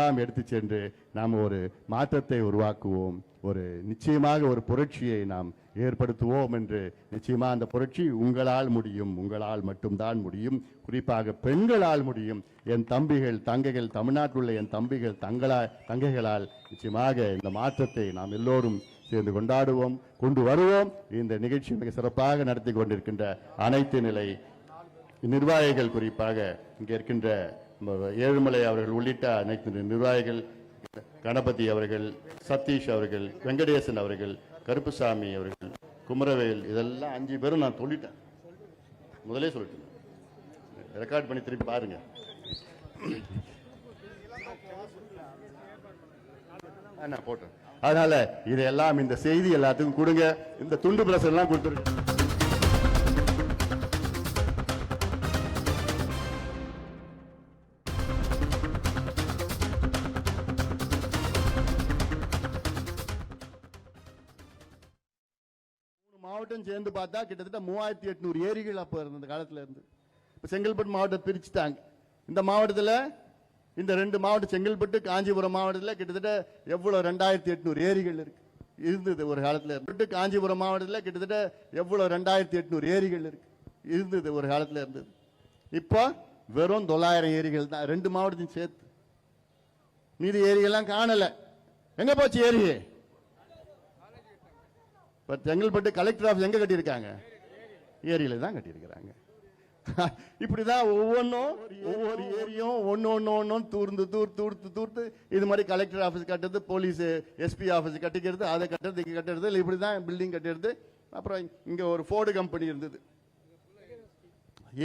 எல்லாம் எடுத்து சென்று நாம் ஒரு மாற்றத்தை உருவாக்குவோம், ஒரு நிச்சயமாக ஒரு புரட்சியை நாம் ஏற்படுத்துவோம் என்று. நிச்சயமாக அந்த புரட்சி உங்களால் முடியும், உங்களால் மட்டும்தான் முடியும், குறிப்பாக பெண்களால் முடியும். என் தம்பிகள் தங்கைகள், தமிழ்நாட்டில் உள்ள என் தம்பிகள் தங்கைகளால் நிச்சயமாக இந்த மாற்றத்தை நாம் எல்லோரும் சேர்ந்து கொண்டு வருவோம். இந்த நிகழ்ச்சி மிக சிறப்பாக நடத்தி கொண்டிருக்கின்ற அனைத்து நிலை நிர்வாகிகள், குறிப்பாக இங்கே இருக்கின்ற ஏழுமலை அவர்கள் உள்ளிட்ட அனைத்து நிர்வாகிகள், கணபதி அவர்கள், சதீஷ் அவர்கள், வெங்கடேசன் அவர்கள், கருப்புசாமி அவர்கள், குமரவேல், இதெல்லாம் 5 பேரும் நான் சொல்லிட்டேன், முதலே சொல்லிட்டேன். ரெக்கார்ட் பண்ணி திருப்பி பாருங்க. நான் போட்டேன். அதனால இதெல்லாம் இந்த செய்தி எல்லாத்துக்கும் கொடுங்க. இந்த துண்டு பிரஸ் எல்லாம் கொடுத்துருங்க. மாவட்டம் சேர்ந்து பார்த்தா கிட்டத்தட்ட 3800 ஏரிகள் அப்ப இருந்த காலத்துல இருந்து. இப்ப செங்கல்பட்டு மாவட்டம் பிரிச்சுட்டாங்க. இந்த மாவட்டத்தில் இந்த 2 மாவட்டம் செங்கல்பட்டு காஞ்சிபுரம் மாவட்டத்தில் கிட்டத்தட்ட எவ்வளவு 2800 ஏரிகள் இருக்கு இருந்தது ஒரு காலத்துல இருந்து. காஞ்சிபுரம் மாவட்டத்தில் கிட்டத்தட்ட எவ்வளவு 2800 ஏரிகள் இருக்கு இருந்தது ஒரு காலத்துல இருந்தது. இப்போ வெறும் 900 ஏரிகள் தான் 2 மாவட்டத்தையும் சேர்த்து. மீதி ஏரிகள்லாம் காணல. எங்க போச்சு ஏரி? செங்கல்பட்டு கலெக்டர் ஆஃபீஸ் எங்க கட்டியிருக்காங்க? ஏரியில தான் கட்டியிருக்கிறாங்க. இப்படிதான் ஒவ்வொரு ஏரியும் ஒன்னு தூர்த்து இது மாதிரி கலெக்டர் ஆஃபீஸ் கட்டுறது, போலீஸ் எஸ்பி ஆஃபீஸ் கட்டிக்கிறது, அதை கட்டுறது, இங்க கட்டுறது, இப்படிதான் பில்டிங் கட்டுறது. அப்புறம் இங்க ஒரு ஃபோர்டு கம்பெனி இருந்தது.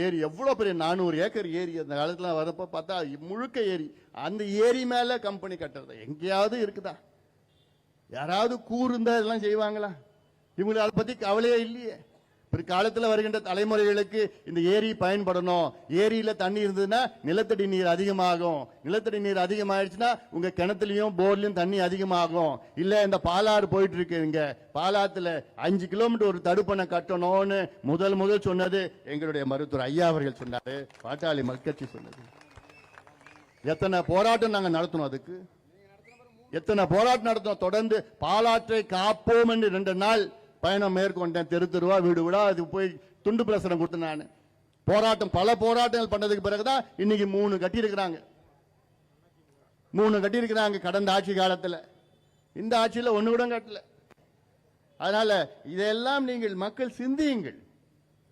ஏரி எவ்வளவு பெரிய 400 ஏக்கர் ஏரி அந்த காலத்துல வரப்ப பார்த்தா முழுக்க ஏரி. அந்த ஏரி மேல கம்பெனி கட்டுறது எங்கேயாவது இருக்குதா? யாராவது கூர்ந்தா இதெல்லாம் செய்வாங்களா? இவங்களுக்கு அதை பத்தி கவலையே இல்லையே. பிற்காலத்தில் வருகின்ற தலைமுறைகளுக்கு இந்த ஏரி பயன்படணும். ஏரியில தண்ணி இருந்ததுன்னா நிலத்தடி நீர் அதிகமாகும். நிலத்தடி நீர் அதிகமாயிடுச்சுன்னா உங்க கிணத்துலயும் போர்லயும் தண்ணி அதிகமாகும். இல்ல இந்த பாலாறு போயிட்டு இருக்குங்க, பாலாத்துல 5 கிலோமீட்டர் ஒரு தடுப்பணை கட்டணும்னு முதல் சொன்னது எங்களுடைய மருத்துவர் ஐயா அவர்கள் சொன்னாரு. பாட்டாளி மக்கட்சி சொன்னது. எத்தனை போராட்டம் நாங்க நடத்தணும், அதுக்கு எத்தனை போராட்டம் நடத்தணும். தொடர்ந்து பாலாற்றை காப்போம் என்று 2 நாள் பயணம் மேற்கொண்டேன். தெருவா வீடு விடா அது போய் துண்டு பிரசுரம் கொடுத்தேன். நான் பல போராட்டங்கள் பண்ணதுக்கு பிறகுதான் இன்னைக்கு 3 கட்டியிருக்கிறாங்க. 3 கட்டியிருக்கிறாங்க கடந்த ஆட்சி காலத்தில். இந்த ஆட்சியில் 1 கூட கட்டல. அதனால இதெல்லாம் நீங்கள் மக்கள் சிந்தியுங்கள்.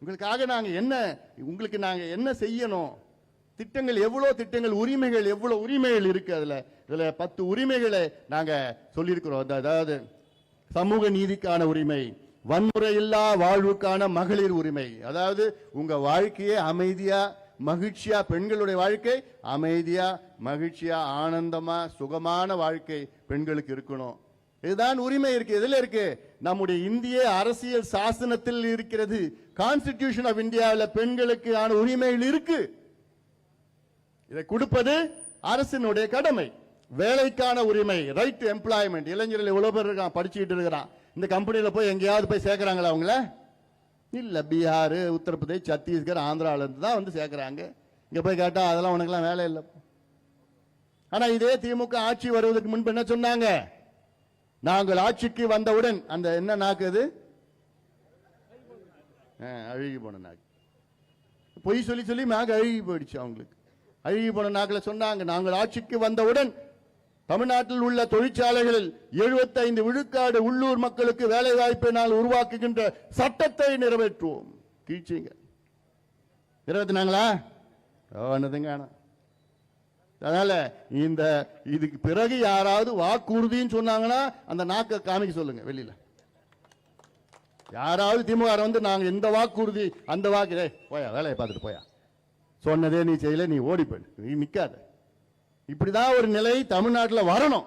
உங்களுக்கு நாங்க என்ன செய்யணும், திட்டங்கள் எவ்வளவு திட்டங்கள், உரிமைகள் எவ்வளவு உரிமைகள் இருக்கு. இதுல 10 உரிமைகளை நாங்க சொல்லியிருக்கிறோம். அதாவது சமூக நீதிக்கான உரிமை, வன்முறை இல்லா வாழ்வுக்கான மகளிர் உரிமை. அதாவது உங்க வாழ்க்கையே அமைதியா மகிழ்ச்சியா, பெண்களுடைய வாழ்க்கை அமைதியா மகிழ்ச்சியா ஆனந்தமா சுகமான வாழ்க்கை பெண்களுக்கு இருக்கணும். இதுதான் உரிமை இருக்கு. எதுல இருக்கு? நம்முடைய இந்திய அரசியல் சாசனத்தில் இருக்கிறது. கான்ஸ்டிடியூஷன் ஆஃப் இந்தியாவில் பெண்களுக்கு ஆன உரிமைகள் இருக்கு. இதை கொடுப்பது அரசினுடைய கடமை. வேலைக்கான உரிமை, ரைட் டு எம்ப்ளாய்மெண்ட். இளைஞர்கள் எவ்வளவு பேர் இருக்கான், படிச்சுக்கிட்டு இருக்கிறான். இந்த கம்பெனியில போய் எங்கேயாவது போய் சேர்க்கிறாங்களா அவங்கள? இல்ல. பீகார், உத்தரப்பிரதேஷ், சத்தீஸ்கர், ஆந்திரால இருந்து தான் வந்து சேர்க்கிறாங்க. இங்க போய் கேட்டா அதெல்லாம் உனக்கெல்லாம் வேலை இல்லை. ஆனா இதே திமுக ஆட்சி வருவதற்கு முன்பு என்ன சொன்னாங்க? நாங்கள் ஆட்சிக்கு வந்தவுடன் அந்த என்ன நாக்கு, அது அழுகி போன நாக்கு. பொய் சொல்லி நாக்கு அழுகி போயிடுச்சு. அவங்களுக்கு அழுகி போன நாக்கில் சொன்னாங்க, நாங்கள் ஆட்சிக்கு வந்தவுடன் தமிழ்நாட்டில் உள்ள தொழிற்சாலைகளில் 75 விழுக்காடு உள்ளூர் மக்களுக்கு வேலை வாய்ப்பை நாங்கள் உருவாக்குகின்ற சட்டத்தை நிறைவேற்றுவோம். கீழ்ச்சிங்க நிறைவேற்றினாங்களா? அதனால இதுக்கு பிறகு யாராவது வாக்குறுதின்னு சொன்னாங்கன்னா அந்த நாக்கை காமிக்க சொல்லுங்க வெளியில. யாராவது திமுக வந்து நாங்க இந்த வாக்குறுதி அந்த வாக்கு, போயா வேலையை பார்த்துட்டு போயா, சொன்னதே நீ செய்யல, நீ ஓடி போய் நீ நிக்காத. இப்படிதான் ஒரு நிலை தமிழ்நாட்டில் வரணும்.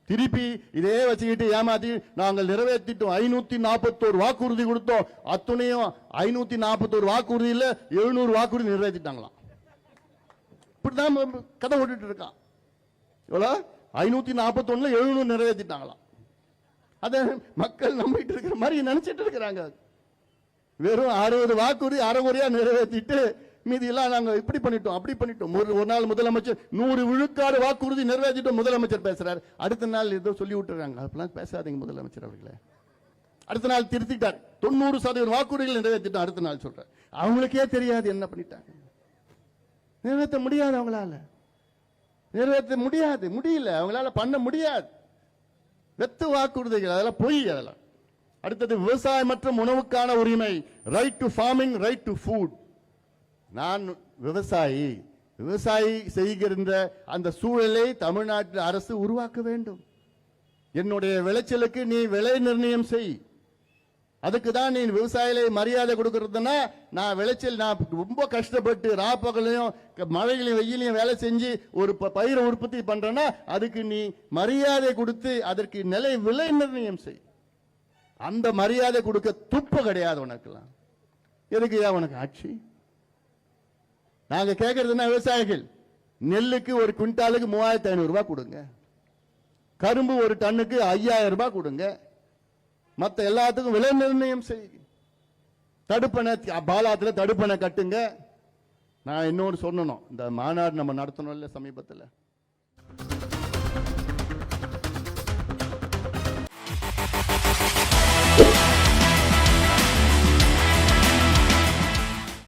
திருப்பி இதே வச்சுக்கிட்டு ஏமாத்தி நாங்கள் நிறைவேற்றிட்டோம், 541 வாக்குறுதி கொடுத்தோம், அத்துணையும் 541 வாக்குறுதி இல்ல 700 வாக்குறுதி நிறைவேற்றிட்டாங்களாம். இப்படிதான் கதை ஓட்டிட்டு இருக்கான். எவ்வளவு 541 700 நிறைவேற்றிட்டாங்களாம். அத மக்கள் நம்பிட்டு இருக்கிற மாதிரி நினைச்சிட்டு இருக்கிறாங்க. வெறும் 60 வாக்குறுதி அரைகுறையா நிறைவேற்றிட்டு மீதி எல்லாம் நாங்க இப்படி பண்ணிட்டோம் அப்படி பண்ணிட்டோம். ஒரு நாள் முதலமைச்சர் 100 விழுக்காடு வாக்குறுதி நிறைவேற்றிட்டோம் முதலமைச்சர் பேசுறாரு. அடுத்த நாள் ஏதோ சொல்லி விட்டுறாங்க, அதெல்லாம் பேசாதீங்க முதலமைச்சர் அவர்களே. அடுத்த நாள் திருத்திட்டார், 90% வாக்குறுதிகள் நிறைவேற்றிட்டோம். அடுத்த நாள் சொல்ற அவங்களுக்கே தெரியாது என்ன பண்ணிட்டாங்க. நிறைவேற்ற முடியாது, அவங்களால நிறைவேற்ற முடியல, அவங்களால பண்ண முடியாது. வெத்து வாக்குறுதிகள், அதெல்லாம் பொய். அதெல்லாம் அடுத்தது விவசாயம் மற்றும் உணவுக்கான உரிமை, right to farming, right to food. நான் விவசாயி செய்கின்ற அந்த சூழலை தமிழ்நாட்டில் அரசு உருவாக்க வேண்டும். என்னுடைய விளைச்சலுக்கு நீ விலை நிர்ணயம் செய். அதுக்கு தான் நீ விவசாயிகளை மரியாதை கொடுக்கறதுன்னா, நான் விளைச்சல் நான் ரொம்ப கஷ்டப்பட்டு ராப்பகலையும் மழையிலையும் வெயிலையும் வேலை செஞ்சு ஒரு பயிரை உற்பத்தி பண்றேன்னா அதுக்கு நீ மரியாதை கொடுத்து அதற்கு விலை நிர்ணயம் செய். அந்த மரியாதை கொடுக்க துப்பு கிடையாது உனக்குலாம். எதுக்கு உனக்கு ஆட்சி? நாங்க கேட்கறதுன்னா விவசாயிகள் நெல்லுக்கு ஒரு குவிண்டாலுக்கு 3500 ரூபாய் கொடுங்க, கரும்பு ஒரு டன்னுக்கு 5000 ரூபாய் கொடுங்க, மற்ற எல்லாத்துக்கும் விலை நிர்ணயம் செய். தடுப்பணை பாலாத்துல தடுப்பணை கட்டுங்க. நான் இன்னொன்று சொல்லணும், இந்த மாநாடு நம்ம நடத்தணும் இல்ல சமீபத்தில்,